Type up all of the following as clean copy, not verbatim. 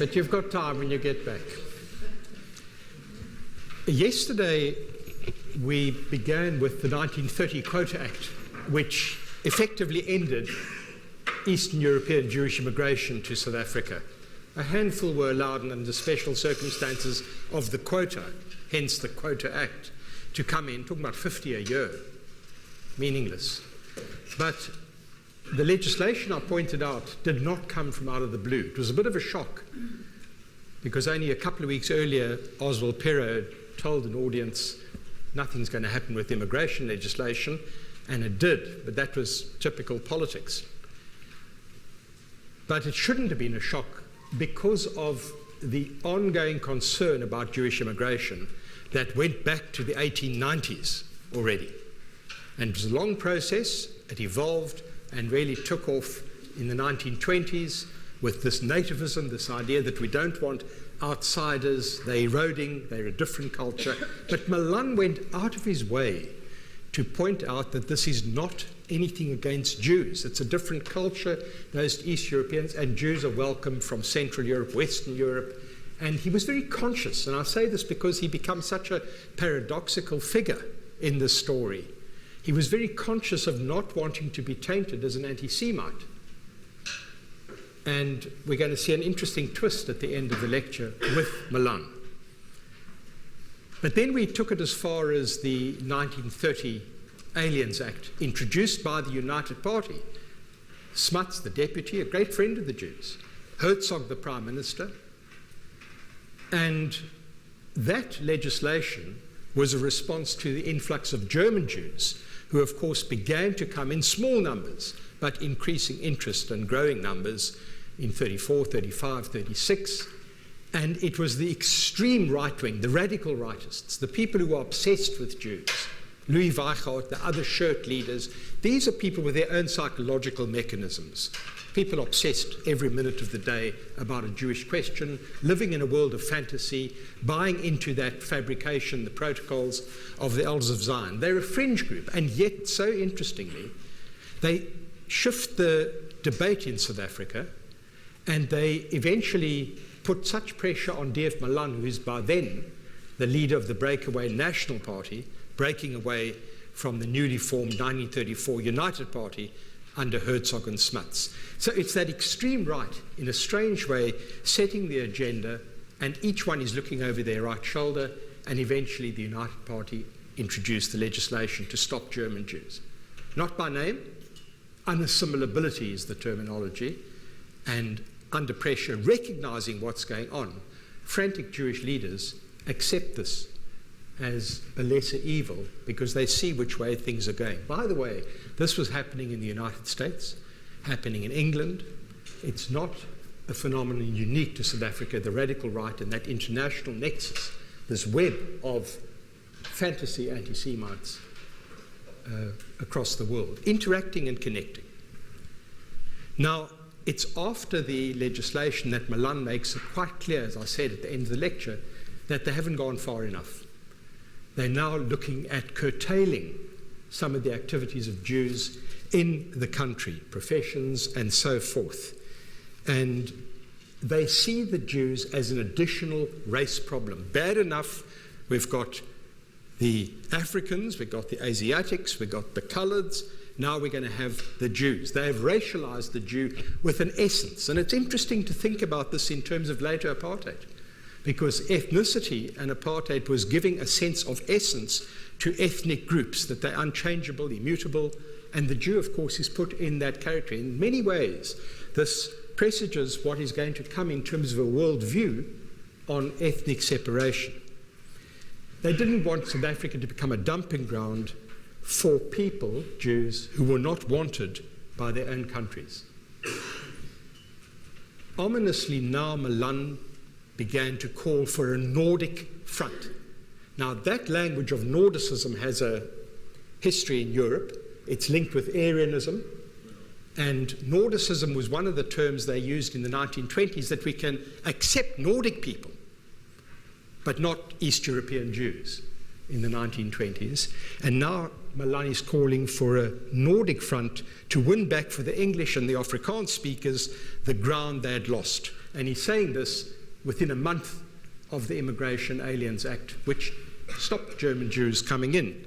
But you've got time when you get back. Yesterday, we began with the 1930 Quota Act, which effectively ended Eastern European Jewish immigration to South Africa. A handful were allowed under special circumstances of the quota, hence the Quota Act, to come in, talking about 50 a year, meaningless. But the legislation I pointed out did not come from out of the blue. It was a bit of a shock, because only a couple of weeks earlier, Oswald Perot told an audience nothing's going to happen with immigration legislation, and it did, but that was typical politics. But it shouldn't have been a shock because of the ongoing concern about Jewish immigration that went back to the 1890s already. And it was a long process. It evolved and really took off in the 1920s with this nativism, this idea that we don't want outsiders, they're eroding, they're a different culture. But Milan went out of his way to point out that this is not anything against Jews. It's a different culture, those East Europeans, and Jews are welcome from Central Europe, Western Europe. And he was very conscious, and I say this because he becomes such a paradoxical figure in this story. He was very conscious of not wanting to be tainted as an anti-Semite. And we're going to see an interesting twist at the end of the lecture with Milan. But then we took it as far as the 1930 Aliens Act, introduced by the United Party. Smuts, the deputy, a great friend of the Jews. Herzog, the prime minister. And that legislation was a response to the influx of German Jews, who of course began to come in small numbers, but increasing interest and growing numbers in 34, 35, 36. And it was the extreme right wing, the radical rightists, the people who were obsessed with Jews, Louis Weichert, the other shirt leaders. These are people with their own psychological mechanisms. People obsessed every minute of the day about a Jewish question, living in a world of fantasy, buying into that fabrication, the protocols of the Elders of Zion. They're a fringe group, and yet, so interestingly, they shift the debate in South Africa, and they eventually put such pressure on D.F. Milan, who is by then the leader of the breakaway National Party, breaking away from the newly formed 1934 United Party under Herzog and Smuts. So it's that extreme right, in a strange way, setting the agenda, and each one is looking over their right shoulder, and eventually the United Party introduced the legislation to stop German Jews. Not by name, unassimilability is the terminology, and under pressure, recognizing what's going on, frantic Jewish leaders accept this as a lesser evil because they see which way things are going. By the way, this was happening in the United States, happening in England. It's not a phenomenon unique to South Africa, the radical right and that international nexus, this web of fantasy anti-Semites across the world, interacting and connecting. Now, it's after the legislation that Milan makes it quite clear, as I said at the end of the lecture, that they haven't gone far enough. They're now looking at curtailing some of the activities of Jews in the country, professions and so forth. And they see the Jews as an additional race problem. Bad enough, we've got the Africans, we've got the Asiatics, we've got the coloreds, now we're going to have the Jews. They have racialized the Jew with an essence. And it's interesting to think about this in terms of later apartheid, because ethnicity and apartheid was giving a sense of essence to ethnic groups, that they're unchangeable, immutable, and the Jew, of course, is put in that character. In many ways, this presages what is going to come in terms of a worldview on ethnic separation. They didn't want South Africa to become a dumping ground for people, Jews, who were not wanted by their own countries. Ominously now, Milan began to call for a Nordic front. Now, that language of Nordicism has a history in Europe. It's linked with Aryanism. And Nordicism was one of the terms they used in the 1920s, that we can accept Nordic people, but not East European Jews in the 1920s. And now Milan is calling for a Nordic front to win back for the English and the Afrikaans speakers the ground they had lost. And he's saying this within a month of the Immigration Aliens Act, which stopped German Jews coming in.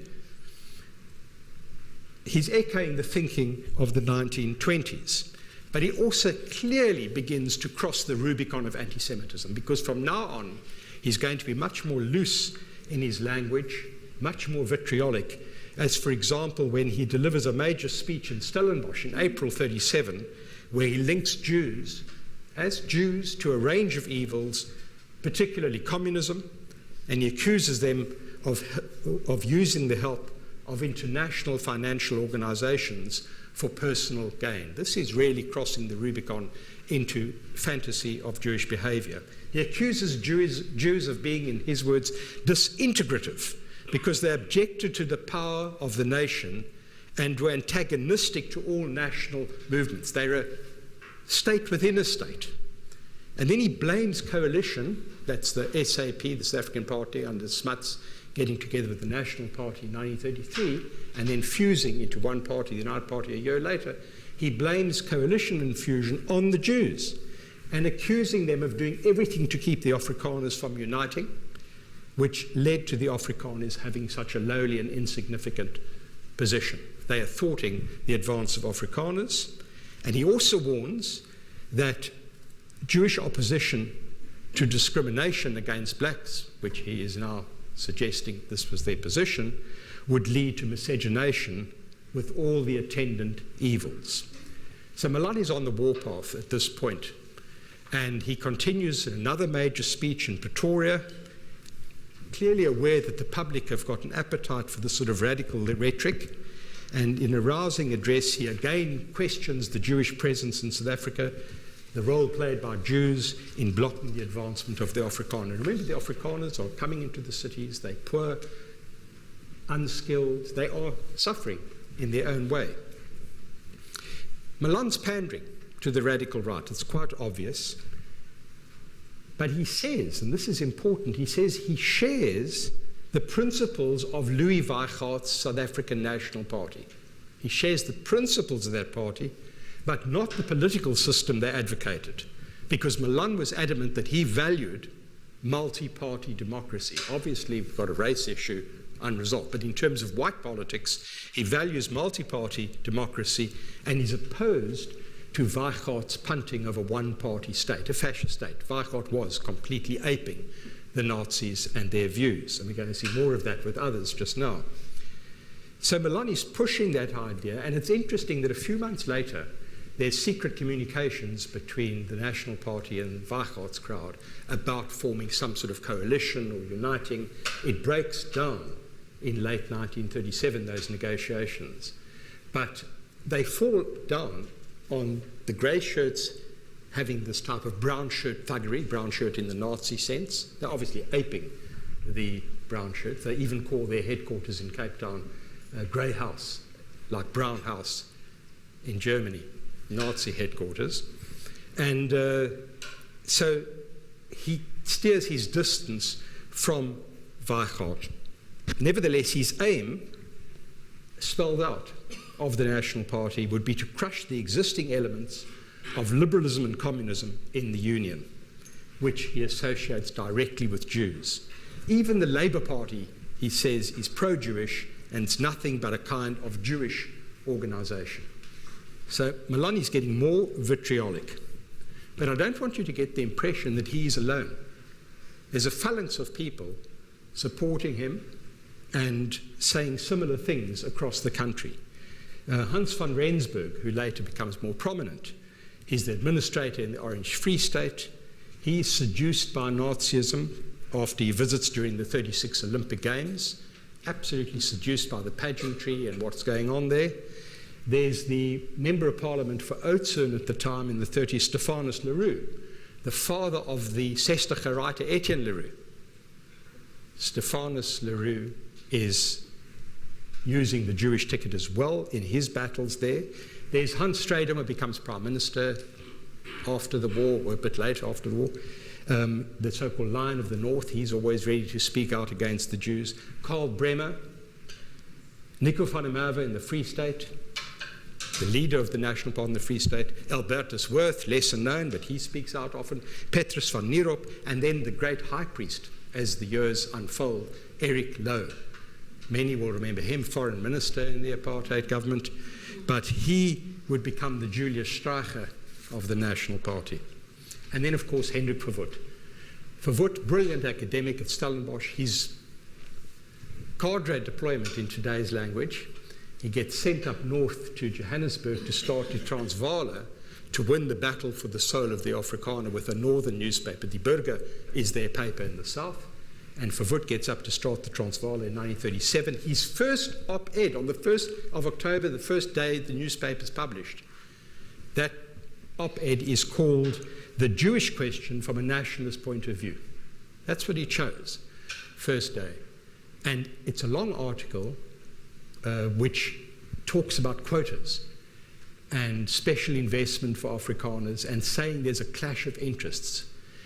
He's echoing the thinking of the 1920s, but he also clearly begins to cross the Rubicon of anti-Semitism, because from now on he's going to be much more loose in his language, much more vitriolic, as for example when he delivers a major speech in Stellenbosch in April 1937, where he links Jews as Jews to a range of evils, particularly communism, and he accuses them of using the help of international financial organizations for personal gain. This is really crossing the Rubicon into fantasy of Jewish behavior. He accuses Jews of being, in his words, disintegrative, because they objected to the power of the nation and were antagonistic to all national movements. They're a state within a state. And then he blames coalition, that's the SAP, the South African Party under Smuts, getting together with the National Party in 1933 and then fusing into one party, the United Party, a year later. He blames coalition and fusion on the Jews and accusing them of doing everything to keep the Afrikaners from uniting, which led to the Afrikaners having such a lowly and insignificant position. They are thwarting the advance of Afrikaners. And he also warns that Jewish opposition to discrimination against blacks, which he is now suggesting this was their position, would lead to miscegenation with all the attendant evils. So Milani is on the warpath at this point, and he continues in another major speech in Pretoria, clearly aware that the public have got an appetite for this sort of radical rhetoric, and in a rousing address he again questions the Jewish presence in South Africa, the role played by Jews in blocking the advancement of the Afrikaner. Remember, the Afrikaners are coming into the cities, they're poor, unskilled, they are suffering in their own way. Milan's pandering to the radical right, it's quite obvious, but he says, and this is important, he says he shares the principles of Louis Weichardt's South African National Party. He shares the principles of that party, but not the political system they advocated, because Milan was adamant that he valued multi-party democracy. Obviously, we've got a race issue unresolved, but in terms of white politics, he values multi-party democracy, and he's opposed to Weichardt's punting of a one-party state, a fascist state. Weichardt was completely aping the Nazis and their views, and we're going to see more of that with others just now. So Milani's pushing that idea, and it's interesting that a few months later, there's secret communications between the National Party and Weichardt's crowd about forming some sort of coalition or uniting. It breaks down in late 1937, those negotiations. But they fall down on the grey shirts having this type of brown shirt thuggery, brown shirt in the Nazi sense. They're obviously aping the brown shirts. They even call their headquarters in Cape Town Grey House, like Brown House in Germany. Nazi headquarters, and so he steers his distance from Weichardt. Nevertheless, his aim, spelled out, of the National Party would be to crush the existing elements of liberalism and communism in the Union, which he associates directly with Jews. Even the Labour Party, he says, is pro-Jewish, and it's nothing but a kind of Jewish organisation. So Milani's getting more vitriolic. But I don't want you to get the impression that he's alone. There's a phalanx of people supporting him and saying similar things across the country. Hans van Rensburg, who later becomes more prominent, he's the administrator in the Orange Free State. He's seduced by Nazism after he visits during the 1936 Olympic Games, absolutely seduced by the pageantry and what's going on there. There's the Member of Parliament for Oudtshoorn at the time in the 30s, Stephanus Leroux, the father of the Zestiger writer Etienne Leroux. Stephanus Leroux is using the Jewish ticket as well in his battles there. There's Hans Strader, who becomes Prime Minister after the war, or a bit later after the war. The so-called Lion of the North, he's always ready to speak out against the Jews. Karl Bremer, Nico van der Merwe in the Free State, the leader of the National Party in the Free State, Albertus Worth, lesser known, but he speaks out often, Petrus van Nierop, and then the great high priest, as the years unfold, Eric Lowe. Many will remember him, foreign minister in the apartheid government, but he would become the Julius Streicher of the National Party. And then, of course, Hendrik Verwoerd. Verwoerd, brilliant academic at Stellenbosch, his cadre deployment in today's language, he gets sent up north to Johannesburg to start the Transvaal to win the battle for the soul of the Afrikaner with a northern newspaper. Die Burger is their paper in the south. And Verwoerd gets up to start the Transvaal in 1937. His first op-ed on the 1st of October, the first day the newspaper is published. That op-ed is called The Jewish Question from a Nationalist Point of View. That's what he chose, first day. And it's a long article which talks about quotas and special investment for Afrikaners and saying there's a clash of interests.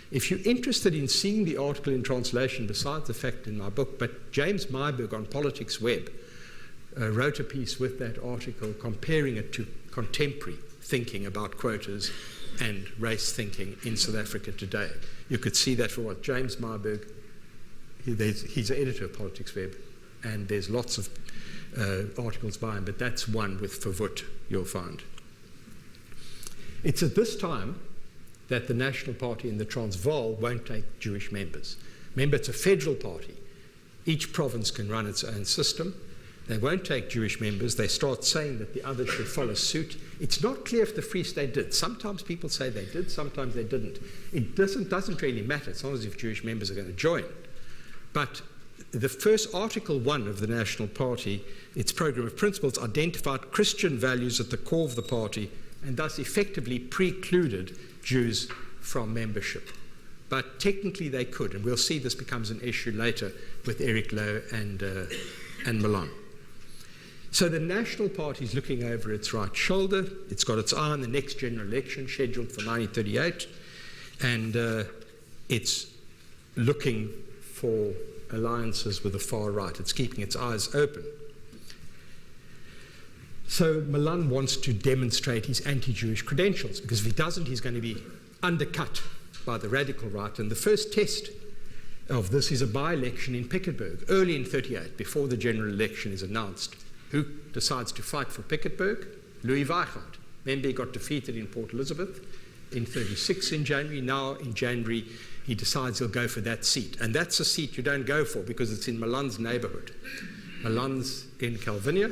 If you're interested in seeing the article in translation, besides the fact in my book, but James Myburgh on Politics Web wrote a piece with that article comparing it to contemporary thinking about quotas and race thinking in South Africa today. You could see that for what James Myburgh, he's an editor of Politics Web, and there's lots of articles by him, but that's one with Verwoerd you'll find. It's at this time that the National Party in the Transvaal won't take Jewish members. Remember, it's a federal party. Each province can run its own system. They won't take Jewish members. They start saying that the others should follow suit. It's not clear if the Free State did. Sometimes people say they did, sometimes they didn't. It doesn't really matter, as long as if Jewish members are going to join. But the first Article 1 of the National Party, its program of principles, identified Christian values at the core of the party and thus effectively precluded Jews from membership. But technically they could, and we'll see this becomes an issue later with Eric Lowe and Milan. So the National Party is looking over its right shoulder. It's got its eye on the next general election scheduled for 1938, and it's looking for alliances with the far right. It's keeping its eyes open. So Milan wants to demonstrate his anti-Jewish credentials, because if he doesn't, he's going to be undercut by the radical right. And the first test of this is a by-election in Piketberg, early in 1938, before the general election is announced. Who decides to fight for Piketberg? Louis Weigand. Remember, he got defeated in Port Elizabeth in 1936 in January. Now, in January, he decides he'll go for that seat. And that's a seat you don't go for because it's in Milan's neighborhood. Milan's in Calvinia.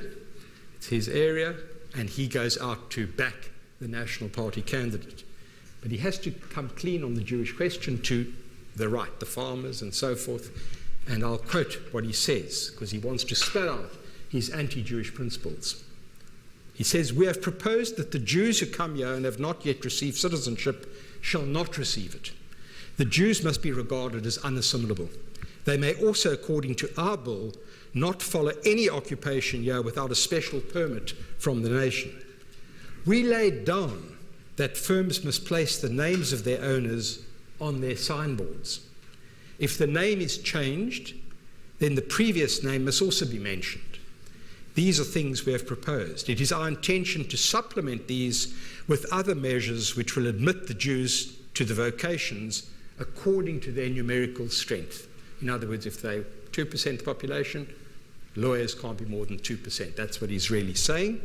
It's his area, and he goes out to back the National Party candidate. But he has to come clean on the Jewish question to the right, the farmers and so forth. And I'll quote what he says, because he wants to spell out his anti-Jewish principles. He says, "We have proposed that the Jews who come here and have not yet received citizenship shall not receive it. The Jews must be regarded as unassimilable. They may also, according to our bill, not follow any occupation here without a special permit from the nation. We laid down that firms must place the names of their owners on their signboards. If the name is changed, then the previous name must also be mentioned. These are things we have proposed. It is our intention to supplement these with other measures which will admit the Jews to the vocations according to their numerical strength. In other words, if they're 2% of the population, lawyers can't be more than 2%. That's what he's really saying.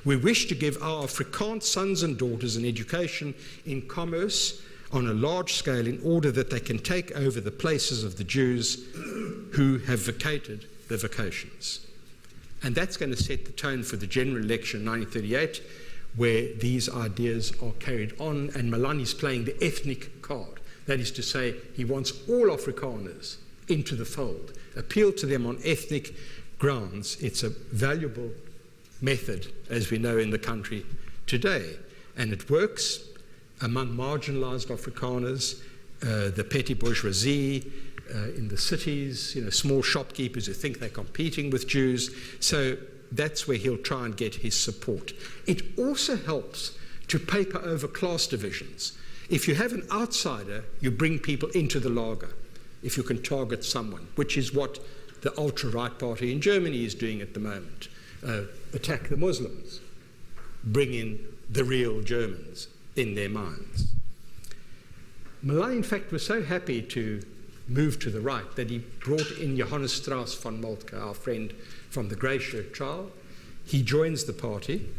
We wish to give our Afrikaans sons and daughters an education in commerce on a large scale in order that they can take over the places of the Jews who have vacated the vocations." And that's going to set the tone for the general election in 1938, where these ideas are carried on, and Milan is playing the ethnic card. That is to say, he wants all Afrikaners into the fold, appeal to them on ethnic grounds. It's a valuable method, as we know in the country today, and it works among marginalized Afrikaners, the petty bourgeoisie, in the cities, small shopkeepers who think they're competing with Jews. So that's where he'll try and get his support. It also helps to paper over class divisions. If you have an outsider, you bring people into the lager, if you can target someone, which is what the ultra-right party in Germany is doing at the moment. Attack the Muslims. bring in the real Germans in their minds. Milan, in fact, was so happy to move to the right that he brought in Johannes Strauss von Moltke, our friend from the Grey Shirt trial. He joins the party,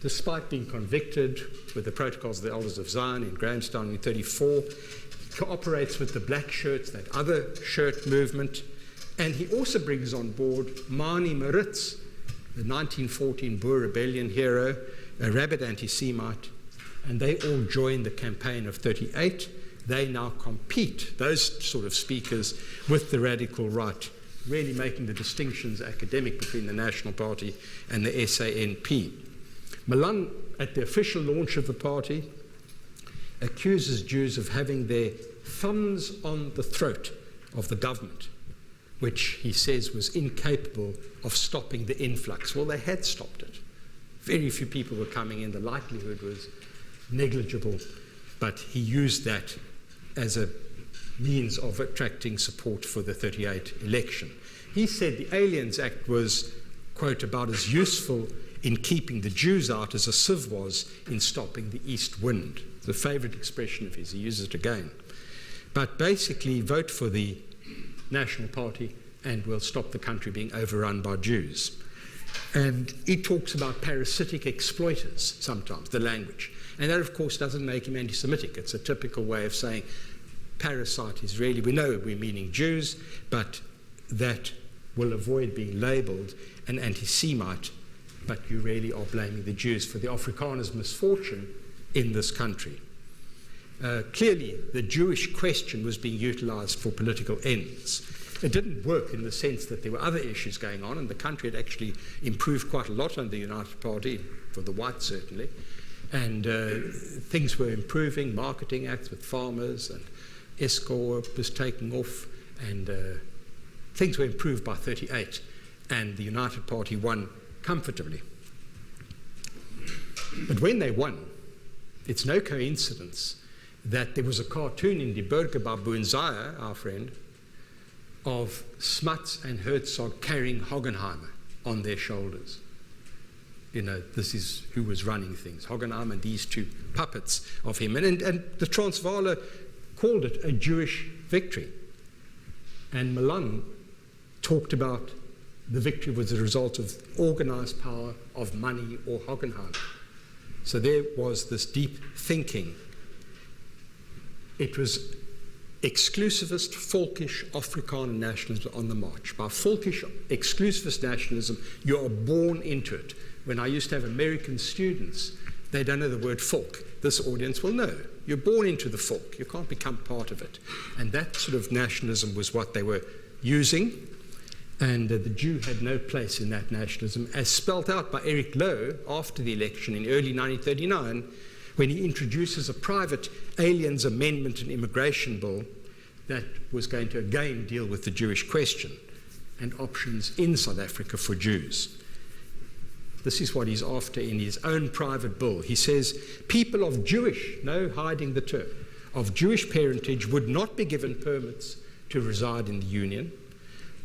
despite being convicted with the Protocols of the Elders of Zion in Grahamstown in 1934. He cooperates with the Black Shirts, that other shirt movement, and he also brings on board Mani Moritz, the 1914 Boer Rebellion hero, a rabid anti-Semite, and they all join the campaign of 1938. They now compete, those sort of speakers, with the radical right, really making the distinctions academic between the National Party and the SANP. Milan, at the official launch of the party, accuses Jews of having their thumbs on the throat of the government, which he says was incapable of stopping the influx. Well, they had stopped it. Very few people were coming in. The likelihood was negligible, but he used that as a means of attracting support for the 1938 election. He said the Aliens Act was, quote, about as useful in keeping the Jews out as a sieve was in stopping the east wind. It's a favourite expression of his. He uses it again. But basically, vote for the National Party and we'll stop the country being overrun by Jews. And he talks about parasitic exploiters sometimes, the language. And that, of course, doesn't make him anti-Semitic. It's a typical way of saying parasite is really, we know we're meaning Jews, but that will avoid being labelled an anti-Semite, but you really are blaming the Jews for the Afrikaners' misfortune in this country. Clearly, the Jewish question was being utilised for political ends. It didn't work in the sense that there were other issues going on, and the country had actually improved quite a lot under the United Party, for the whites certainly, and things were improving, marketing acts with farmers, and ESCOR was taking off, and things were improved by 1938, and the United Party won comfortably. But when they won, it's no coincidence that there was a cartoon in Die Burger by Boonzaier, our friend, of Smuts and Herzog carrying Hoggenheimer on their shoulders. You know, this is who was running things, Hoggenheimer and these two puppets of him. And the Transvaaler called it a Jewish victory. And Milan talked about the victory was a result of organised power, of money, or Hoggenheimer. So there was this deep thinking. It was exclusivist, folkish, Afrikaner nationalism on the march. By folkish, exclusivist nationalism, you are born into it. When I used to have American students, they don't know the word folk. This audience will know. You're born into the folk. You can't become part of it. And that sort of nationalism was what they were using. And the Jew had no place in that nationalism, as spelt out by Eric Lowe after the election in early 1939, when he introduces a private Aliens Amendment and Immigration Bill that was going to again deal with the Jewish question and options in South Africa for Jews. This is what he's after in his own private bill. He says, people of Jewish, no hiding the term, of Jewish parentage would not be given permits to reside in the Union.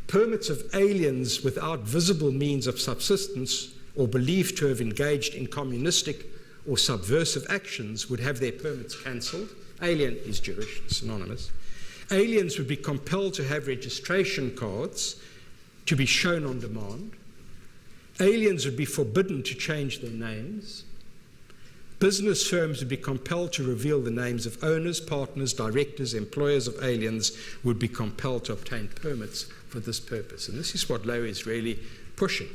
Permits of aliens without visible means of subsistence or believed to have engaged in communistic or subversive actions would have their permits cancelled. Alien is Jewish, synonymous. Aliens would be compelled to have registration cards to be shown on demand. Aliens would be forbidden to change their names. Business firms would be compelled to reveal the names of owners, partners, directors, employers of aliens would be compelled to obtain permits for this purpose. And this is what Lowe is really pushing.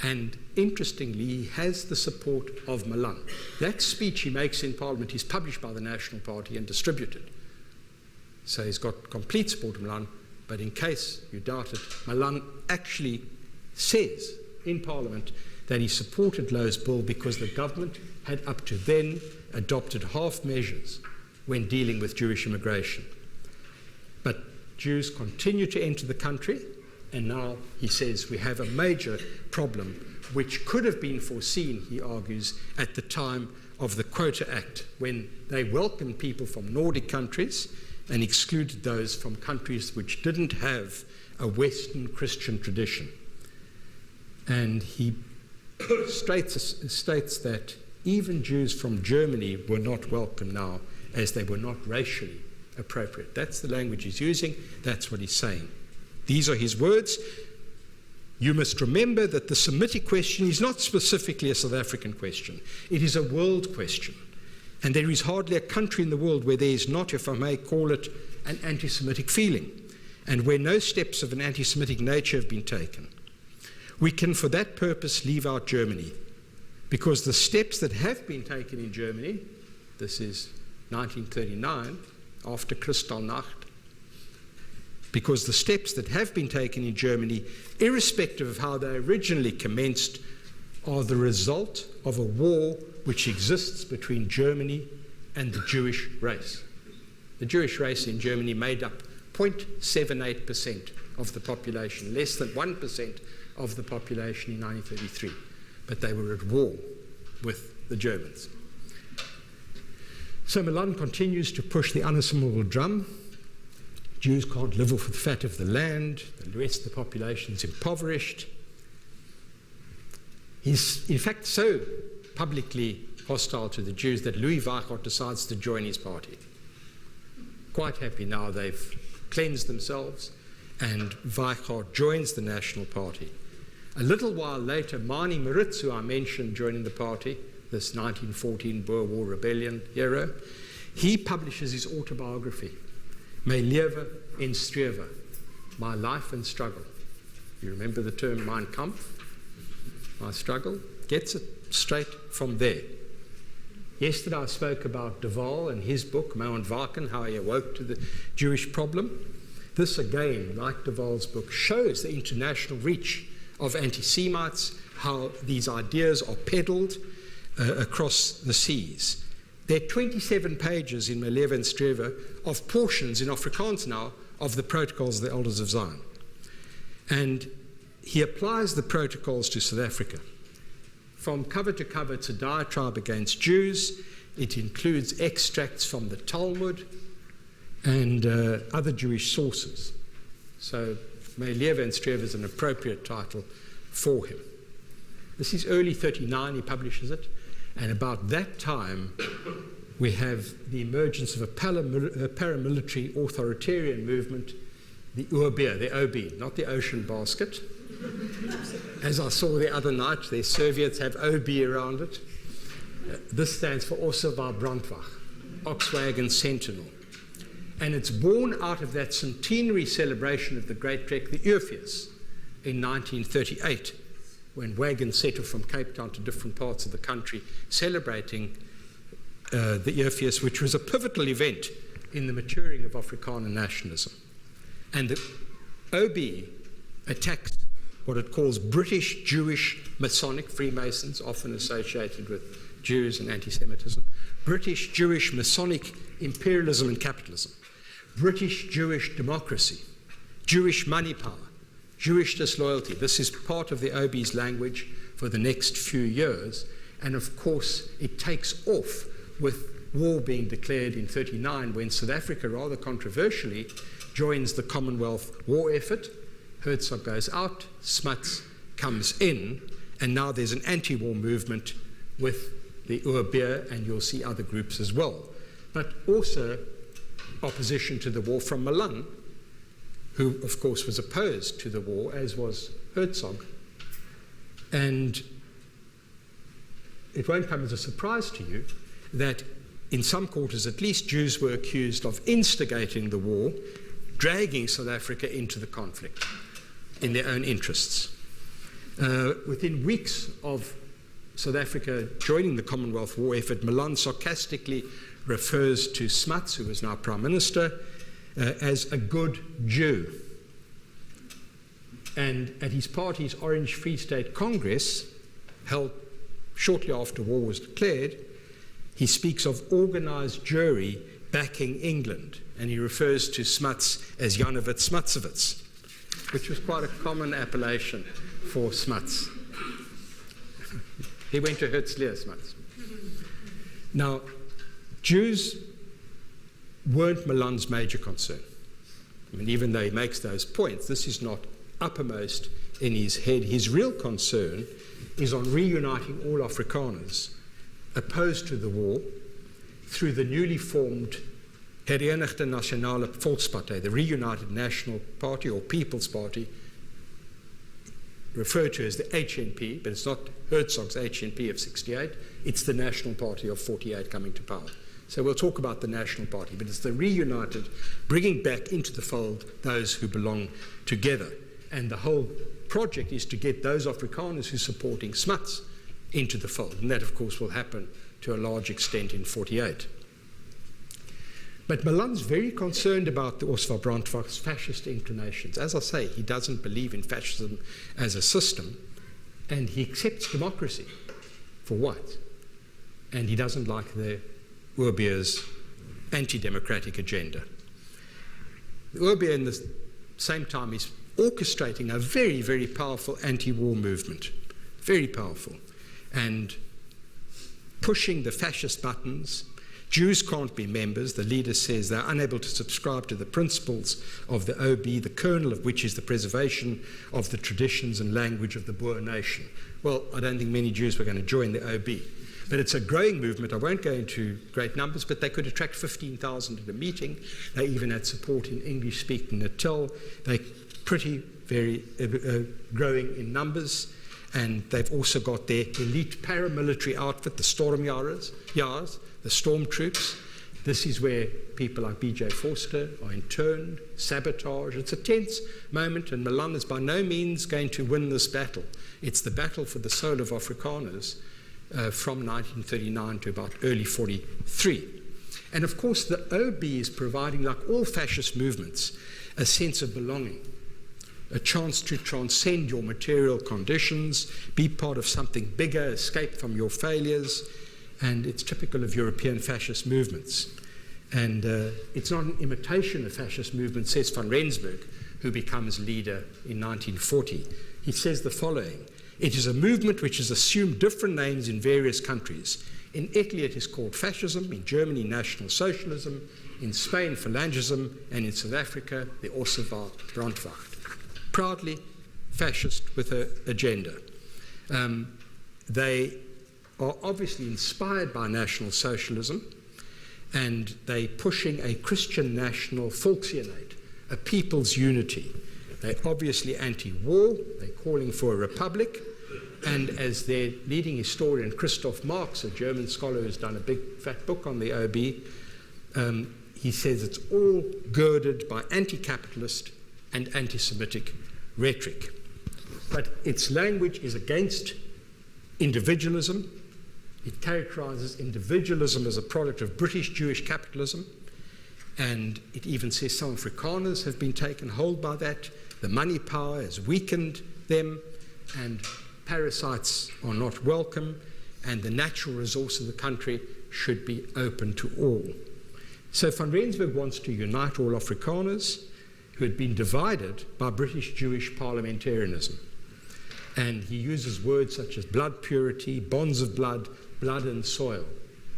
And interestingly, he has the support of Milan. That speech he makes in Parliament is published by the National Party and distributed. So he's got complete support of Milan, but in case you doubt it, Milan actually says in Parliament that he supported Lowe's bill because the government had up to then adopted half measures when dealing with Jewish immigration. But Jews continue to enter the country, and now he says we have a major problem which could have been foreseen, he argues, at the time of the Quota Act, when they welcomed people from Nordic countries and excluded those from countries which didn't have a Western Christian tradition. And he states that even Jews from Germany were not welcome now, as they were not racially appropriate. That's the language he's using. That's what he's saying. These are his words. You must remember that the Semitic question is not specifically a South African question. It is a world question. And there is hardly a country in the world where there is not, if I may call it, an anti-Semitic feeling, and where no steps of an anti-Semitic nature have been taken. We can, for that purpose, leave out Germany, because the steps that have been taken in Germany, this is 1939, after Kristallnacht, because the steps that have been taken in Germany, irrespective of how they originally commenced, are the result of a war which exists between Germany and the Jewish race. The Jewish race in Germany made up 0.78% of the population, less than 1% of the population in 1933. But they were at war with the Germans. So Milan continues to push the unassimilable drum. Jews can't live off the fat of the land. The rest of the population is impoverished. He's, in fact, so publicly hostile to the Jews that Louis Weichert decides to join his party. Quite happy now they've cleansed themselves, and Weichert joins the National Party. A little while later, Mani Moritz, who I mentioned joining the party, this 1914 Boer War Rebellion hero, he publishes his autobiography, Mein Leben in Strewe, My Life and Struggle. You remember the term Mein Kampf, my struggle? Gets it straight from there. Yesterday I spoke about de Waal and his book, Mount Varken, how he awoke to the Jewish problem. This again, like de Waal's book, shows the international reach of anti-Semites, how these ideas are peddled across the seas. There are 27 pages in Mein Leben in Strewe of portions in Afrikaans now of the Protocols of the Elders of Zion. And he applies the protocols to South Africa. From cover to cover, it's a diatribe against Jews. It includes extracts from the Talmud and other Jewish sources. So Mein Leben in Strewe is an appropriate title for him. This is early 39, he publishes it. And about that time, we have the emergence of a paramilitary authoritarian movement, the UOB, the OB, not the ocean basket. As I saw the other night, the Soviets have OB around it. This stands for Ossewar Brandwacht, Oxwagon Sentinel. And it's born out of that centenary celebration of the Great Trek, the Uurfees, in 1938, when wagons set off from Cape Town to different parts of the country, celebrating the Uurfees, which was a pivotal event in the maturing of Afrikaner nationalism. And the OB attacks what it calls British Jewish Masonic Freemasons, often associated with Jews and anti-Semitism, British Jewish Masonic imperialism and capitalism, British Jewish democracy, Jewish money power, Jewish disloyalty. This is part of the OB's language for the next few years. And of course, it takes off with war being declared in 1939, when South Africa, rather controversially, joins the Commonwealth war effort. Herzog goes out, Smuts comes in, and now there's an anti-war movement with the UOB, and you'll see other groups as well. But also opposition to the war from Milan, who, of course, was opposed to the war, as was Herzog. And it won't come as a surprise to you that in some quarters, at least, Jews were accused of instigating the war, dragging South Africa into the conflict in their own interests. Within weeks of South Africa joining the Commonwealth war effort, Milan sarcastically refers to Smuts, who was now Prime Minister, as a good Jew. And at his party's Orange Free State Congress, held shortly after war was declared, he speaks of organised Jewry backing England, and he refers to Smuts as Janowitz Smutsowitz, which was quite a common appellation for Smuts. He went to Herzliya Smuts. Now, Jews weren't Milan's major concern. I mean, even though he makes those points, this is not uppermost in his head. His real concern is on reuniting all Afrikaners opposed to the war through the newly formed Herenigde Nasionale Volkspartij, the Reunited National Party or People's Party, referred to as the HNP, but it's not Herzog's HNP of 68, it's the National Party of 48 coming to power. So we'll talk about the National Party, but it's the reunited, bringing back into the fold those who belong together. And the whole project is to get those Afrikaners who are supporting Smuts into the fold. And that, of course, will happen to a large extent in 48. But Milan's very concerned about the Oswald Brandt's fascist inclinations. As I say, he doesn't believe in fascism as a system, and he accepts democracy for whites. And he doesn't like the Urbier's anti-democratic agenda. The Urbier, in the same time, is orchestrating a very, very powerful anti-war movement, very powerful, and pushing the fascist buttons. Jews can't be members. The leader says they're unable to subscribe to the principles of the OB, the kernel of which is the preservation of the traditions and language of the Boer nation. Well, I don't think many Jews were going to join the OB. But it's a growing movement. I won't go into great numbers, but they could attract 15,000 at a meeting. They even had support in English-speaking Natal. They're pretty, very growing in numbers. And they've also got their elite paramilitary outfit, the Stormjagers, the storm troops. This is where people like B.J. Forster are interned, sabotage. It's a tense moment, and Milan is by no means going to win this battle. It's the battle for the soul of Afrikaners from 1939 to about early 43. And of course, the OB is providing, like all fascist movements, a sense of belonging, a chance to transcend your material conditions, be part of something bigger, escape from your failures. And it's typical of European fascist movements. And it's not an imitation of fascist movements, says van Rensburg, who becomes leader in 1940. He says the following: it is a movement which has assumed different names in various countries. In Italy it is called fascism, in Germany National Socialism, in Spain Phalangism, and in South Africa the Oswald Brandtwacht. Proudly fascist with an agenda. They are obviously inspired by National Socialism, and they're pushing a Christian national Volkseenheid, a people's unity. They're obviously anti-war, they're calling for a republic, and as their leading historian Christoph Marx, a German scholar who's done a big fat book on the OB, he says it's all girded by anti-capitalist and anti-Semitic rhetoric. But its language is against individualism. It characterizes individualism as a product of British Jewish capitalism, and it even says some Afrikaners have been taken hold by that. The money power has weakened them, and parasites are not welcome, and the natural resource of the country should be open to all. So van Rensburg wants to unite all Afrikaners who had been divided by British Jewish parliamentarianism. And he uses words such as blood purity, bonds of blood, blood and soil.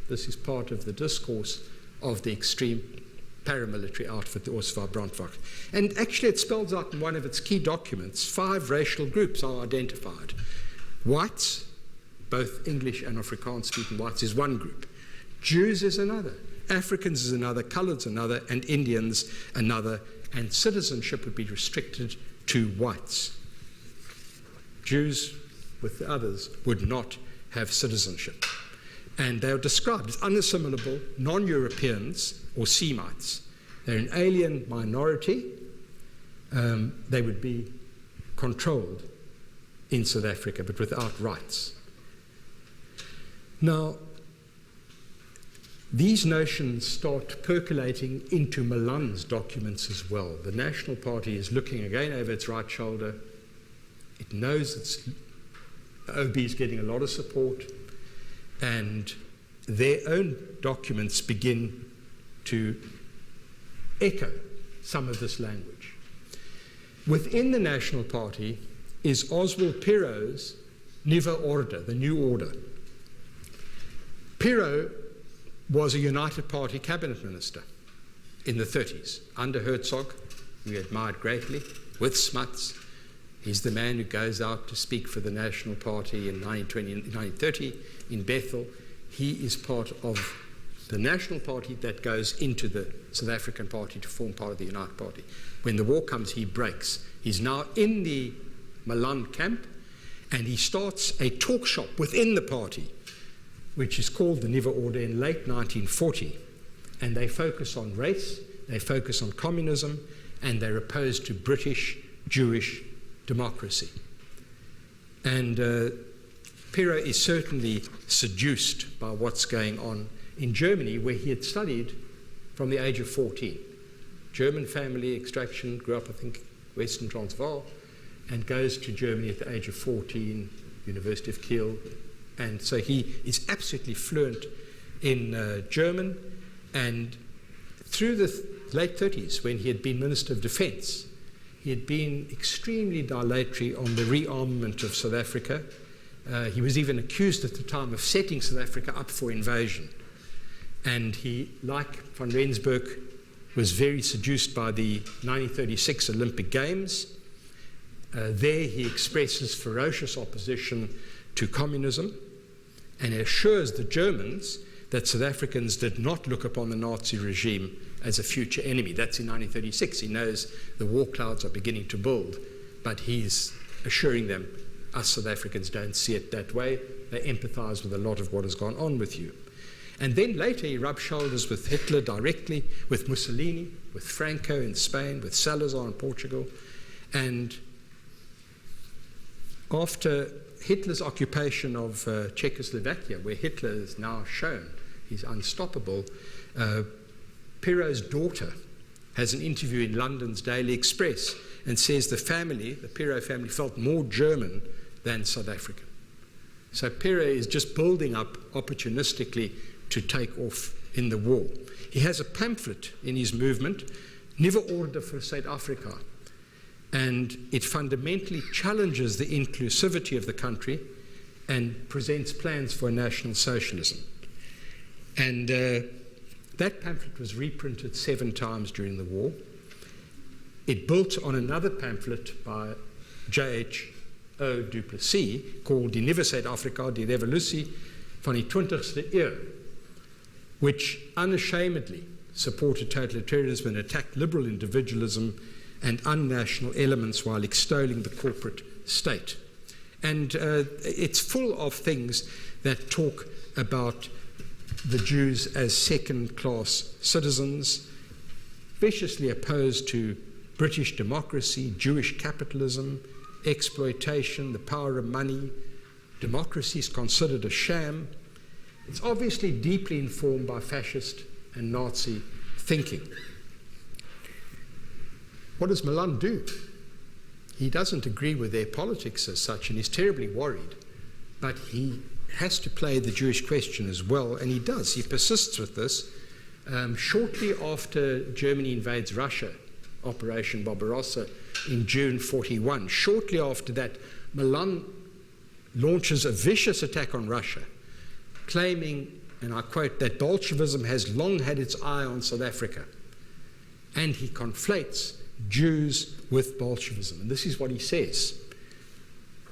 This is part of the discourse of the extreme paramilitary outfit, the Oswald Brandtwacht. And actually it spells out in one of its key documents, 5 racial groups are identified. Whites, both English and Afrikaans-speaking whites, is one group. Jews is another. Africans is another. Coloreds another. And Indians another. And citizenship would be restricted to whites. Jews, with the others, would not have citizenship. And they are described as unassimilable non-Europeans or Semites. They're an alien minority. They would be controlled in South Africa, but without rights. Now, these notions start percolating into Milan's documents as well. The National Party is looking again over its right shoulder. It knows its OB is getting a lot of support, and their own documents begin to echo some of this language. Within the National Party is Oswald Pirrot's Nieuwe Orde, the New Order. Pirrot was a United Party cabinet minister in the 30s, under Herzog, who he admired greatly, with Smuts, He's the man who goes out to speak for the National Party in 1930 in Bethel. He is part of the National Party that goes into the South African Party to form part of the United Party. When the war comes, he breaks. He's now in the Milan camp, and he starts a talk shop within the party, which is called the Nuwe Order, in late 1940. And they focus on race, they focus on communism, and they're opposed to British Jewish democracy. And Pirro is certainly seduced by what's going on in Germany, where he had studied from the age of 14. German family extraction, grew up, I think, Western Transvaal, and goes to Germany at the age of 14, University of Kiel. And so he is absolutely fluent in German. And through the late 30s, when he had been Minister of Defense, he had been extremely dilatory on the rearmament of South Africa. He was even accused at the time of setting South Africa up for invasion. And he, like von Rensburg, was very seduced by the 1936 Olympic Games. There he expresses ferocious opposition to communism and assures the Germans that South Africans did not look upon the Nazi regime as a future enemy. That's in 1936. He knows the war clouds are beginning to build, but he's assuring them, us South Africans don't see it that way. They empathize with a lot of what has gone on with you. And then later he rubbed shoulders with Hitler directly, with Mussolini, with Franco in Spain, with Salazar in Portugal. And after Hitler's occupation of Czechoslovakia, where Hitler is now shown he's unstoppable, Pirro's daughter has an interview in London's Daily Express and says the Pirro family, felt more German than South African. So Pirro is just building up opportunistically to take off in the war. He has a pamphlet in his movement, Nuwe Order for Suid-Afrika, and it fundamentally challenges the inclusivity of the country and presents plans for national socialism. And that pamphlet was reprinted 7 times during the war. It built on another pamphlet by J.H.O. du Plessis called Die Nuwe Suid-Afrika, die Revolutie van die 20ste eeuw, which unashamedly supported totalitarianism and attacked liberal individualism and unnational elements while extolling the corporate state. And it's full of things that talk about the Jews as second-class citizens, viciously opposed to British democracy, Jewish capitalism, exploitation, the power of money. Democracy is considered a sham. It's obviously deeply informed by fascist and Nazi thinking. What does Milan do? He doesn't agree with their politics as such, and he's terribly worried, but he has to play the Jewish question as well, and he does. He persists with this. Shortly after Germany invades Russia, Operation Barbarossa in June 1941, shortly after that, Milan launches a vicious attack on Russia, claiming, and I quote, that Bolshevism has long had its eye on South Africa. And he conflates Jews with Bolshevism. And this is what he says.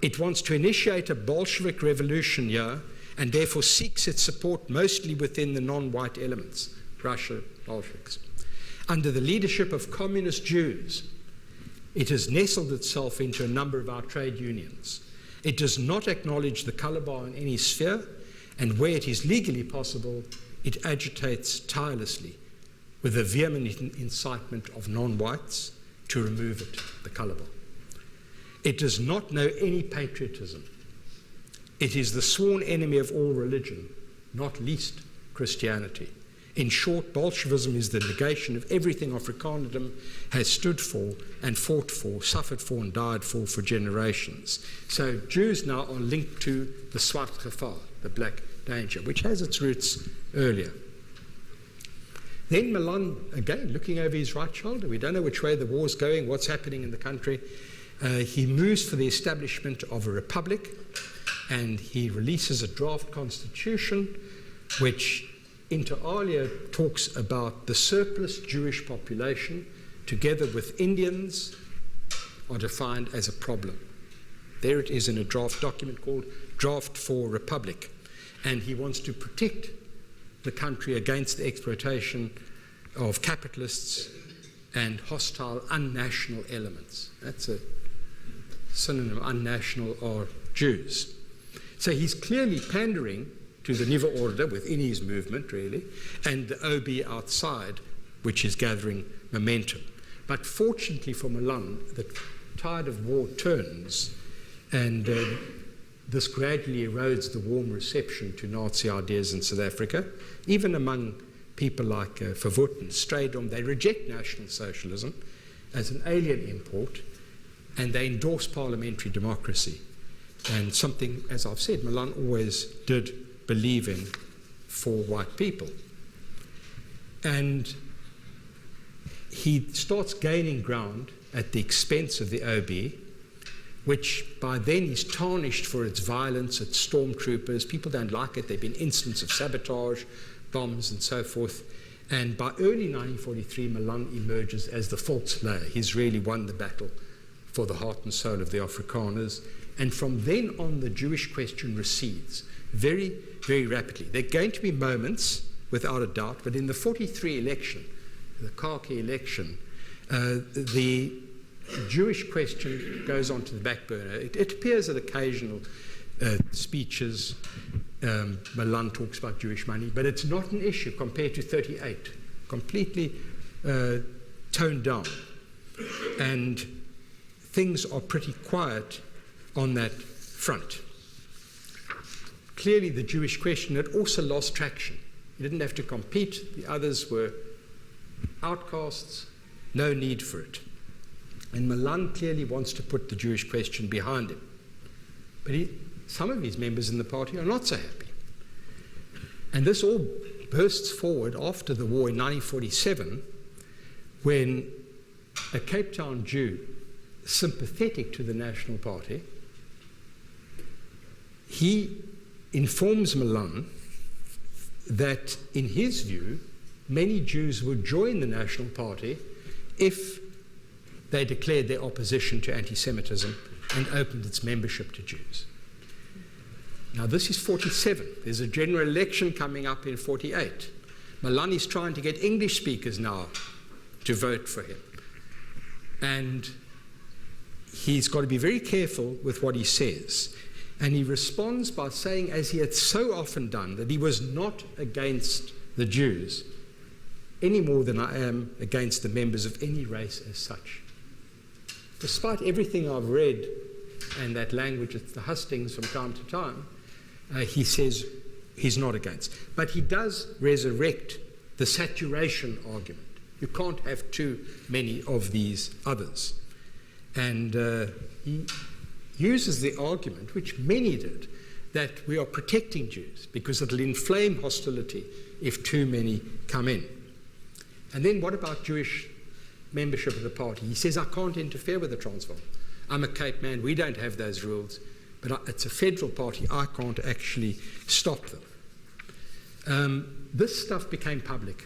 It wants to initiate a Bolshevik revolution here and therefore seeks its support mostly within the non-white elements, Russia, Bolsheviks. Under the leadership of communist Jews, it has nestled itself into a number of our trade unions. It does not acknowledge the color bar in any sphere, and where it is legally possible, it agitates tirelessly with the vehement incitement of non-whites to remove it, the color bar. It does not know any patriotism. It is the sworn enemy of all religion, not least Christianity. In short, Bolshevism is the negation of everything Afrikanerdom has stood for and fought for, suffered for and died for generations. So Jews now are linked to the Swart Gevaar, the black danger, which has its roots earlier. Then Milan, again, looking over his right shoulder, we don't know which way the war's going, what's happening in the country. He moves for the establishment of a republic, and he releases a draft constitution, which inter alia talks about the surplus Jewish population, together with Indians, are defined as a problem. There it is in a draft document called Draft for Republic. And he wants to protect the country against the exploitation of capitalists and hostile unnational elements. That's a synonym, unnational are Jews. So he's clearly pandering to the Nieuwe Orde within his movement, really, and the OB outside, which is gathering momentum. But fortunately for Milan, the tide of war turns, and this gradually erodes the warm reception to Nazi ideas in South Africa. Even among people like Verwoerd and Strydom, they reject National Socialism as an alien import, and they endorse parliamentary democracy. And something, as I've said, Milan always did believe in for white people. And he starts gaining ground at the expense of the OB, which by then is tarnished for its violence, its stormtroopers. People don't like it. There have been incidents of sabotage, bombs, and so forth. And by early 1943, Milan emerges as the Volkslayer. He's really won the battle for the heart and soul of the Afrikaners. And from then on, the Jewish question recedes very, very rapidly. There are going to be moments, without a doubt, but in the 43 election, the Khaki election, the Jewish question goes onto the back burner. It appears at occasional speeches. Milan talks about Jewish money, but it's not an issue compared to 38, completely toned down. And things are pretty quiet on that front. Clearly, the Jewish question had also lost traction. He didn't have to compete. The others were outcasts, no need for it. And Milan clearly wants to put the Jewish question behind him. But some of his members in the party are not so happy. And this all bursts forward after the war in 1947, when a Cape Town Jew, sympathetic to the National Party, he informs Milan that, in his view, many Jews would join the National Party if they declared their opposition to anti-Semitism and opened its membership to Jews. Now, this is 47. There's a general election coming up in 48. Milan is trying to get English speakers now to vote for him. And he's got to be very careful with what he says. And he responds by saying, as he had so often done, that he was not against the Jews any more than I am against the members of any race as such. Despite everything I've read and that language at the hustings from time to time, he says he's not against. But he does resurrect the saturation argument. You can't have too many of these others. And he uses the argument, which many did, that we are protecting Jews because it'll inflame hostility if too many come in. And then what about Jewish membership of the party? He says, I can't interfere with the Transvaal. I'm a Cape man, we don't have those rules, but it's a federal party, I can't actually stop them. This stuff became public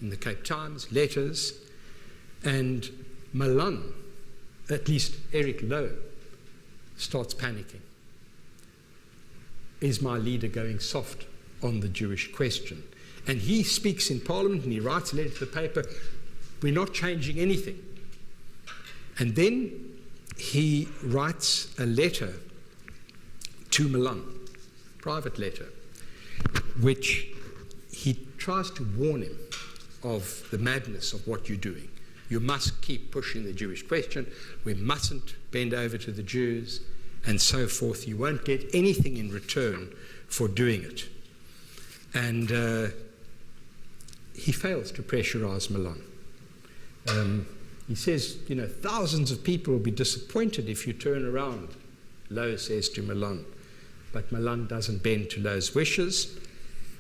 in the Cape Times, letters, and Milan, at least Eric Lowe, starts panicking. Is my leader going soft on the Jewish question? And he speaks in Parliament and he writes a letter to the paper, we're not changing anything. And then he writes a letter to Milan, private letter, which he tries to warn him of the madness of what you're doing. You must keep pushing the Jewish question. We mustn't bend over to the Jews, and so forth. You won't get anything in return for doing it. And he fails to pressurize Milan. He says, thousands of people will be disappointed if you turn around, Lowe says to Milan. But Milan doesn't bend to Lowe's wishes.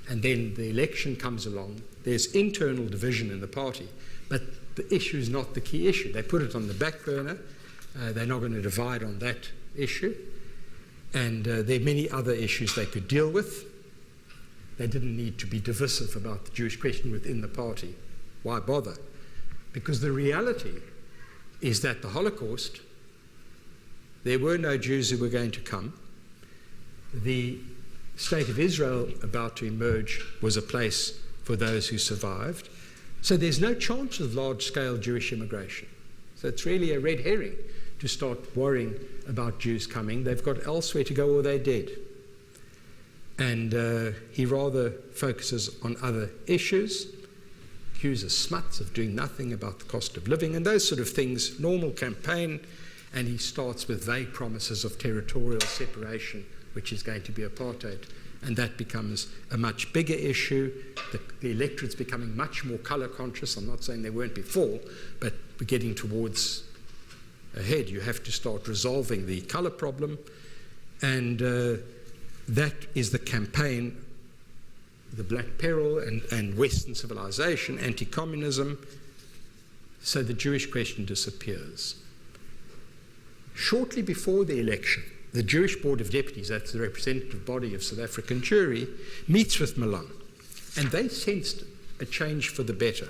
And then the election comes along. There's internal division in the party, but the issue is not the key issue. They put it on the back burner. They're not going to divide on that issue. And there are many other issues they could deal with. They didn't need to be divisive about the Jewish question within the party. Why bother? Because the reality is that the Holocaust There were no Jews who were going to come. The state of Israel about to emerge was a place for those who survived. So there's no chance of large-scale Jewish immigration. So it's really a red herring to start worrying about Jews coming. They've got elsewhere to go or they're dead. And he rather focuses on other issues, accuses Smuts of doing nothing about the cost of living and those sort of things, normal campaign, and he starts with vague promises of territorial separation, which is going to be apartheid. And that becomes a much bigger issue. The electorate's becoming much more colour conscious. I'm not saying they weren't before, but we're getting towards ahead. You have to start resolving the colour problem. And that is the campaign, the Black Peril and Western civilization, anti-communism. So the Jewish question disappears. Shortly before the election, the Jewish Board of Deputies, that's the representative body of South African Jewry, meets with Malone. And they sensed a change for the better.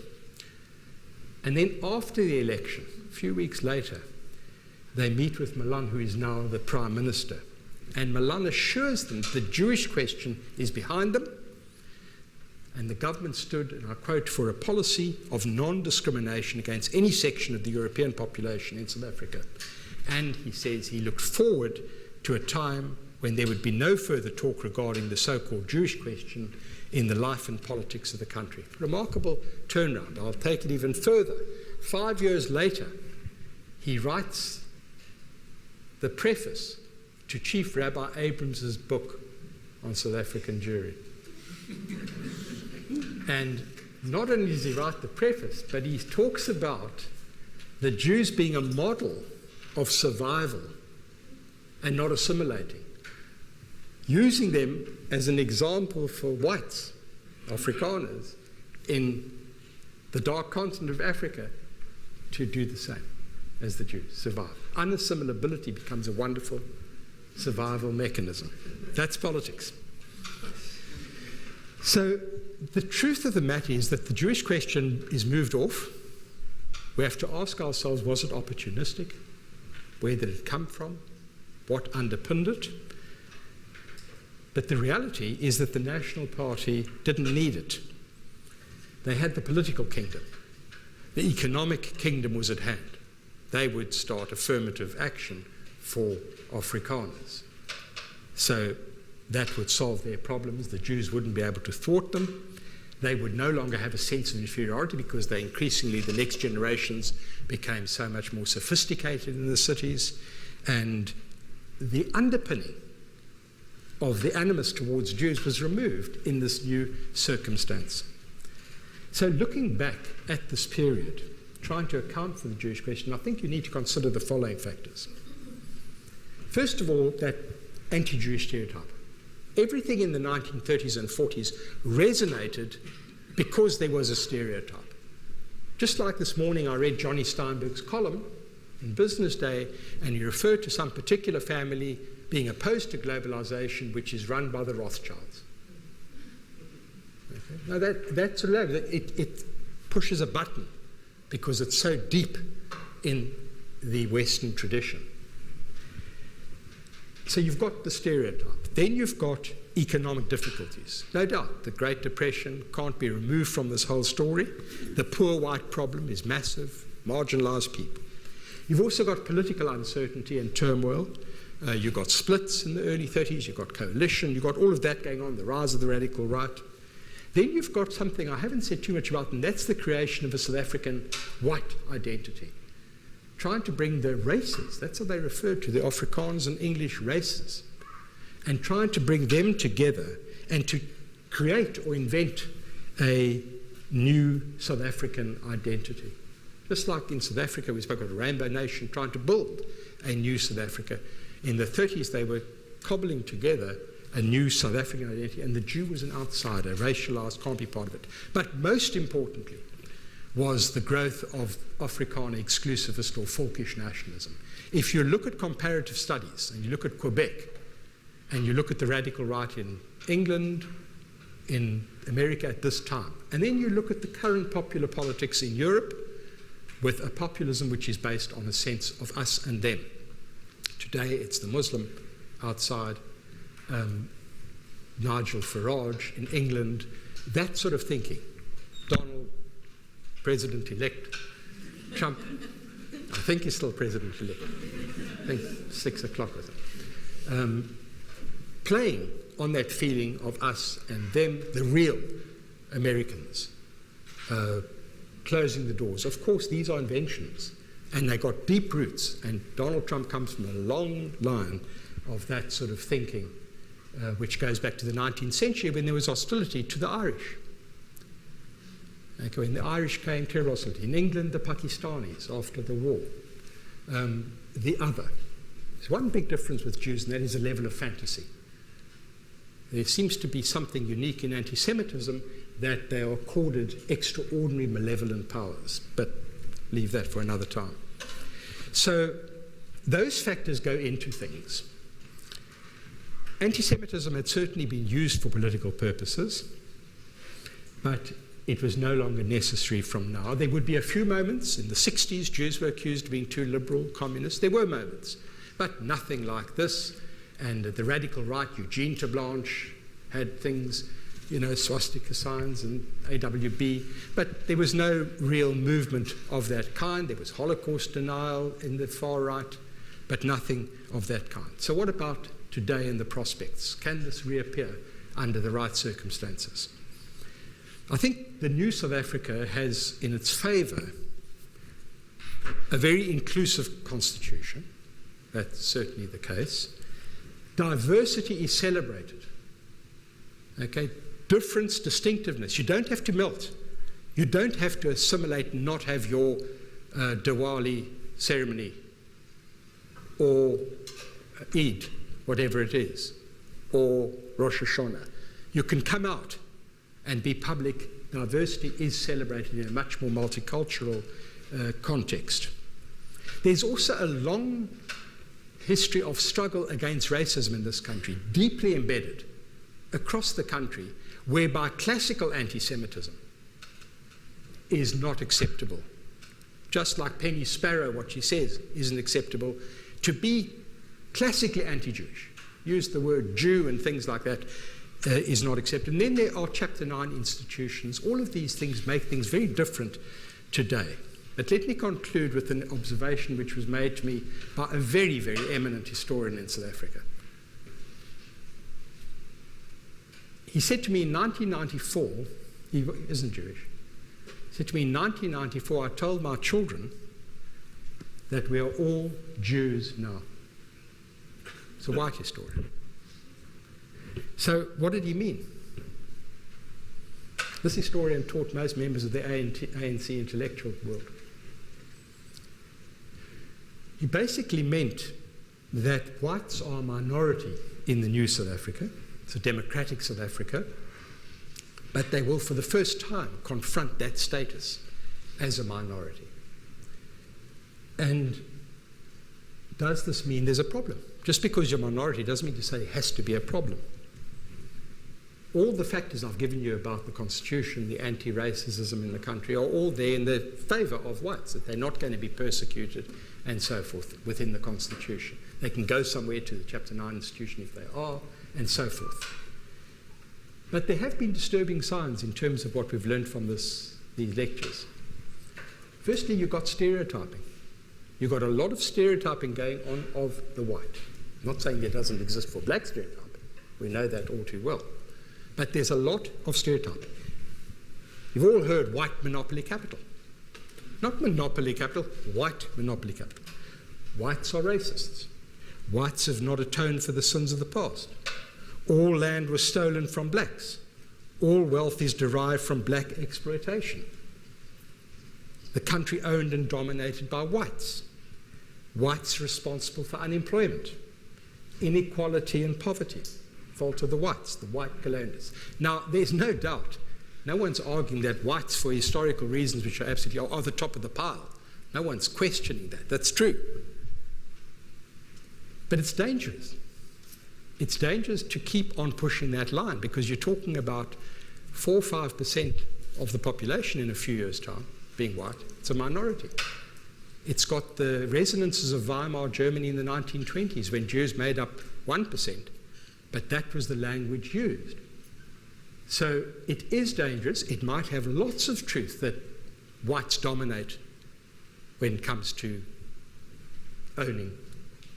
And then after the election, a few weeks later, they meet with Malone, who is now the Prime Minister. And Malone assures them the Jewish question is behind them. And the government stood, and I quote, for a policy of non-discrimination against any section of the European population in South Africa. And he says he looked forward to a time when there would be no further talk regarding the so-called Jewish question in the life and politics of the country. Remarkable turnaround. I'll take it even further. 5 years later, he writes the preface to Chief Rabbi Abrams' book on South African Jewry. And not only does he write the preface, but he talks about the Jews being a model of survival and not assimilating, using them as an example for whites, Afrikaners, in the dark continent of Africa to do the same as the Jews, survive. Unassimilability becomes a wonderful survival mechanism. That's politics. So the truth of the matter is that the Jewish question is moved off. We have to ask ourselves, was it opportunistic? Where did it come from? What underpinned it? But the reality is that the National Party didn't need it. They had the political kingdom. The economic kingdom was at hand. They would start affirmative action for Afrikaners. So that would solve their problems. The Jews wouldn't be able to thwart them. They would no longer have a sense of inferiority because they increasingly, the next generations, became so much more sophisticated in the cities. And the underpinning of the animus towards Jews was removed in this new circumstance. So looking back at this period, trying to account for the Jewish question, I think you need to consider the following factors. First of all, that anti-Jewish stereotype. Everything in the 1930s and 40s resonated because there was a stereotype. Just like this morning I read Johnny Steinberg's column in Business Day, and he referred to some particular family being opposed to globalization, which is run by the Rothschilds. Okay? Now that's it pushes a button because it's so deep in the Western tradition. So you've got the stereotype. Then you've got economic difficulties. No doubt, the Great Depression can't be removed from this whole story. The poor white problem is massive, marginalized people. You've also got political uncertainty and turmoil. You've got splits in the early 30s, you've got coalition, you've got all of that going on, the rise of the radical right. Then you've got something I haven't said too much about, and that's the creation of a South African white identity. Trying to bring the races, that's how they referred to the Afrikaans and English races, and trying to bring them together and to create or invent a new South African identity. Just like in South Africa, we spoke of a rainbow nation trying to build a new South Africa. In the 30s, they were cobbling together a new South African identity, and the Jew was an outsider, racialized, can't be part of it. But most importantly was the growth of Afrikaner exclusivist or folkish nationalism. If you look at comparative studies, and you look at Quebec, and you look at the radical right in England, in America at this time, and then you look at the current popular politics in Europe with a populism which is based on a sense of us and them. Today it's the Muslim outside, Nigel Farage in England, that sort of thinking. Donald, President-elect, Trump, I think he's still President-elect. I think 6 o'clock or something. Playing on that feeling of us and them, the real Americans, closing the doors. Of course, these are inventions, and they got deep roots, and Donald Trump comes from a long line of that sort of thinking, which goes back to the 19th century when there was hostility to the Irish. Okay, when the Irish came, terrible hostility. In England, the Pakistanis after the war. The other. There's one big difference with Jews, and that is a level of fantasy. There seems to be something unique in anti-Semitism that they are accorded extraordinary malevolent powers, but leave that for another time. So those factors go into things. Anti-Semitism had certainly been used for political purposes, but it was no longer necessary from now. There would be a few moments. In the 60s, Jews were accused of being too liberal, communist. There were moments, but nothing like this. And the radical right, Eugene Tablanche, had things, swastika signs and AWB, but there was no real movement of that kind. There was Holocaust denial in the far right, but nothing of that kind. So what about today and the prospects? Can this reappear under the right circumstances? I think the new South Africa has in its favour a very inclusive constitution. That's certainly the case. Diversity is celebrated. Okay, difference, distinctiveness. You don't have to melt. You don't have to assimilate and not have your Diwali ceremony or Eid, whatever it is, or Rosh Hashanah. You can come out and be public. Diversity is celebrated in a much more multicultural context. There's also a long history of struggle against racism in this country, deeply embedded across the country, whereby classical anti-Semitism is not acceptable. Just like Penny Sparrow, what she says isn't acceptable. To be classically anti-Jewish, use the word Jew and things like that, is not accepted. And then there are Chapter 9 institutions. All of these things make things very different today. But let me conclude with an observation which was made to me by a very, very eminent historian in South Africa. He said to me in 1994, he isn't Jewish, he said to me in 1994, I told my children that we are all Jews now. It's a white historian. So what did he mean? This historian taught most members of the ANC intellectual world. He basically meant that whites are a minority in the new South Africa. It's a democratic South Africa, but they will for the first time confront that status as a minority. And does this mean there's a problem? Just because you're a minority doesn't mean to say it has to be a problem. All the factors I've given you about the Constitution, the anti-racism in the country, are all there in the favour of whites, that they're not going to be persecuted and so forth within the Constitution. They can go somewhere to the Chapter 9 institution if they are, and so forth. But there have been disturbing signs in terms of what we've learned from these lectures. Firstly, you've got stereotyping. You've got a lot of stereotyping going on of the white. I'm not saying there doesn't exist for black stereotyping. We know that all too well. But there's a lot of stereotyping. You've all heard white monopoly capital. Not monopoly capital, white monopoly capital. Whites are racists. Whites have not atoned for the sins of the past. All land was stolen from blacks. All wealth is derived from black exploitation. The country owned and dominated by whites. Whites responsible for unemployment, inequality and poverty. Fault of the whites, the white colonialists. Now, there's no doubt, no one's arguing that whites, for historical reasons which are absolutely are the top of the pile. No one's questioning that. That's true. But it's dangerous. It's dangerous to keep on pushing that line because you're talking about 4 or 5% of the population in a few years' time being white. It's a minority. It's got the resonances of Weimar Germany in the 1920s when Jews made up 1%, but that was the language used. So it is dangerous. It might have lots of truth that whites dominate when it comes to owning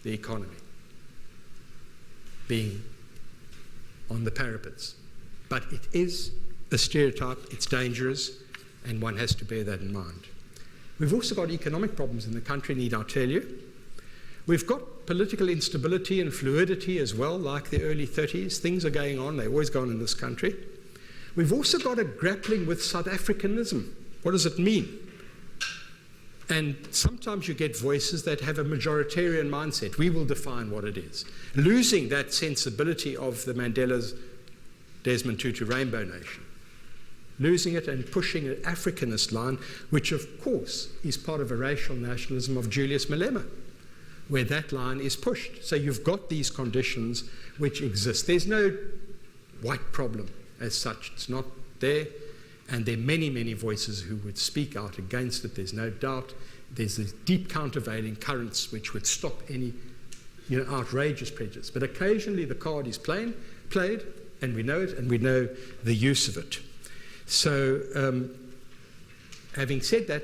the economy, being on the parapets. But it is a stereotype, it's dangerous, and one has to bear that in mind. We've also got economic problems in the country, need I tell you. We've got political instability and fluidity as well, like the early 30s. Things are going on, they've always gone in this country. We've also got a grappling with South Africanism. What does it mean? And sometimes you get voices that have a majoritarian mindset. We will define what it is. Losing that sensibility of the Mandela's Desmond Tutu Rainbow Nation. Losing it and pushing an Africanist line, which of course is part of a racial nationalism of Julius Malema, where that line is pushed. So you've got these conditions which exist. There's no white problem as such. It's not there. And there are many, many voices who would speak out against it, there's no doubt. There's these deep countervailing currents which would stop any outrageous prejudice. But occasionally the card is played, and we know it, and we know the use of it. So having said that,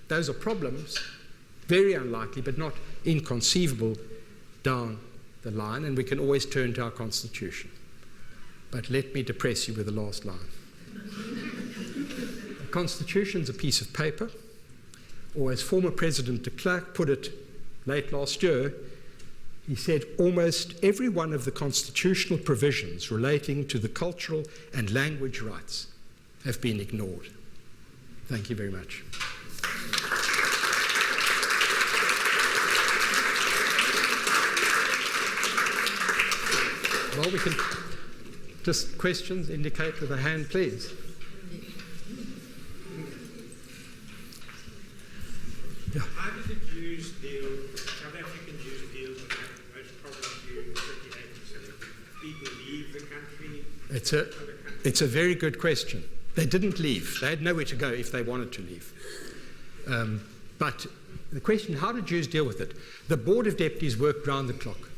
those are problems, very unlikely, but not inconceivable down the line, and we can always turn to our Constitution. But let me depress you with the last line. The Constitution's a piece of paper, or as former President de Klerk put it late last year, he said, almost every one of the constitutional provisions relating to the cultural and language rights have been ignored. Thank you very much. Well, we can just questions indicate with a hand, please. Yeah. How do the Jews South African Jews deal with that most problem during 38 people leave the country? It's a very good question. They didn't leave. They had nowhere to go if they wanted to leave. But the question, how do Jews deal with it? The Board of Deputies worked round the clock.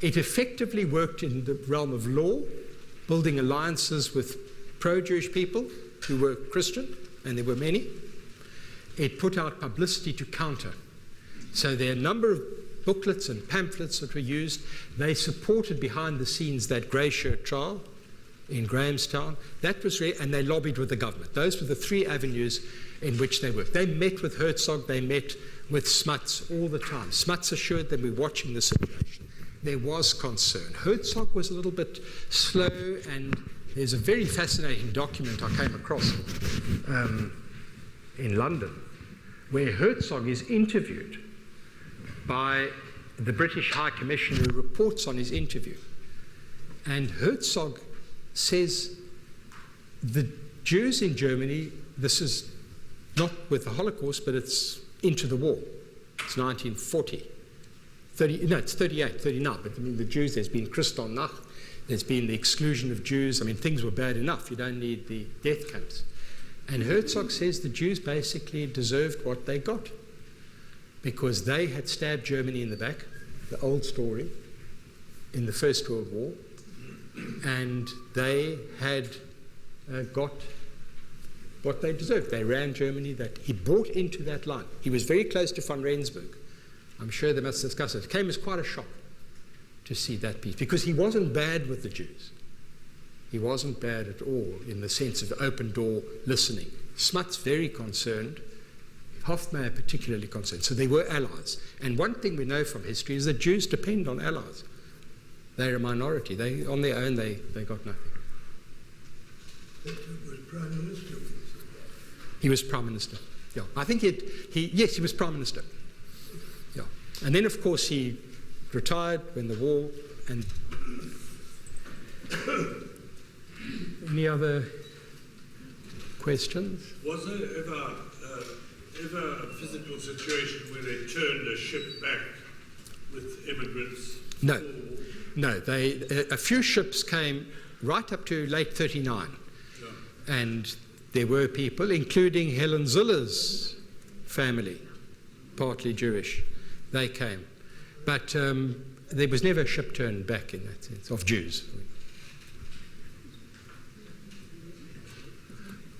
It effectively worked in the realm of law, building alliances with pro-Jewish people who were Christian, and there were many. It put out publicity to counter. So there are a number of booklets and pamphlets that were used. They supported behind the scenes that grey shirt trial in Grahamstown. That was and they lobbied with the government. Those were the three avenues in which they worked. They met with Herzog, they met with Smuts all the time. Smuts assured them we're watching the situation. There was concern. Herzog was a little bit slow, and there's a very fascinating document I came across in London, where Herzog is interviewed by the British High Commissioner who reports on his interview. And Herzog says the Jews in Germany, this is not with the Holocaust, but it's into the war. It's 1940. It's 38, 39, but I mean the Jews, there's been Kristallnacht, there's been the exclusion of Jews. I mean, things were bad enough. You don't need the death camps. And Herzog says the Jews basically deserved what they got because they had stabbed Germany in the back, the old story, in the First World War, and they had got what they deserved. They ran Germany, that he bought into that line. He was very close to von Rensburg. I'm sure they must discuss it. It came as quite a shock to see that piece, because he wasn't bad with the Jews. He wasn't bad at all in the sense of open door listening. Smuts very concerned, Hofmeyr particularly concerned. So they were allies. And one thing we know from history is that Jews depend on allies. They're a minority. They, on their own, they got nothing. He was Prime Minister. He was Prime Minister. Yeah, I think yes, he was Prime Minister. Yeah, and then of course he retired when the war. And any other questions? Was there ever a physical situation where they turned a ship back with immigrants? No. No, a few ships came right up to late 39, yeah. And there were people, including Helen Ziller's family, partly Jewish. They came. But there was never a ship turned back in that sense, of Jews.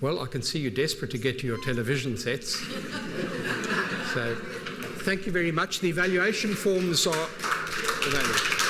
Well, I can see you're desperate to get to your television sets. So, thank you very much. The evaluation forms are available.